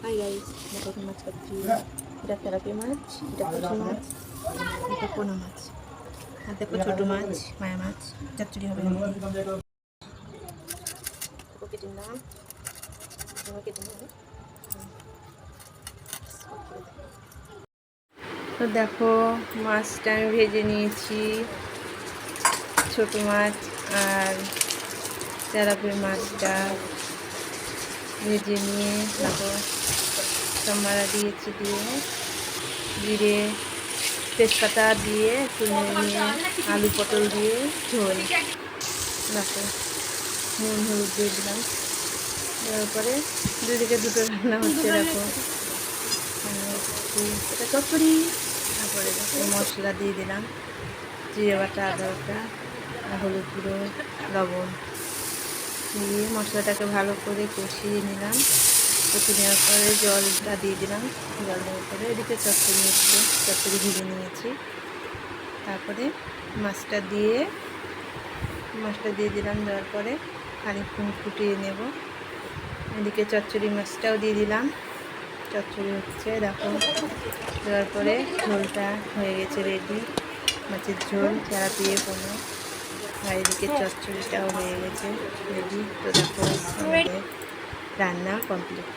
Hi guys, দেখো এখন মাছ খাচ্ছি। এটা তেলাপিয়া মাছ, এটা পুঁটি মাছ, এটা পোনা মাছ, আর দেখো ছোটো মাছ, মায়া মাছ। চচ্চড়ি হবে কেটে নিলাম, কেটে নেবো। তো দেখো মাছটা আমি ভেজে নিয়েছি, ছোটো মাছ আর তেলাপিয়া মাছটা ভেজে নিয়ে দেখো টমাটো দিয়েছি, দিয়ে জিরে তেজপাতা দিয়ে একটু নিয়ে আলু পটল দিয়ে ঝোল। দেখো নুন হলুদ দিয়ে দিলাম, দেওয়ার পরে দুদিকে দুটো রান্না হচ্ছে। দেখো এটা চচ্চড়ি। তারপরে দেখো মশলা দিয়ে দিলাম, জিরে বাটা, আদা বাটা, হলুদ গুঁড়ো, লবণ দিয়ে মশলাটাকে ভালো করে কষিয়ে নিলাম। কষিয়ে নেওয়ার পরে জলটা দিয়ে দিলাম, জল দেওয়ার পরে এদিকে চচ্চড়ি হচ্ছে, চচ্চড়ি ভেজে নিয়েছি। তারপরে মাছটা দিয়ে দিলাম, দেওয়ার পরে খানিকক্ষণ ফুটিয়ে নেব। এদিকে চচ্চড়ি মাছটাও দিয়ে দিলাম, চচ্চড়ি হচ্ছে দেখো। দেওয়ার পরে ঝোলটা হয়ে গেছে রেডি, মাছের ঝোল তেলাপিয়া পোনা। আর এদিকে চচ্চড়িটাও হয়ে গেছে রেডি। তো দেখো আমাদের রান্না কমপ্লিট।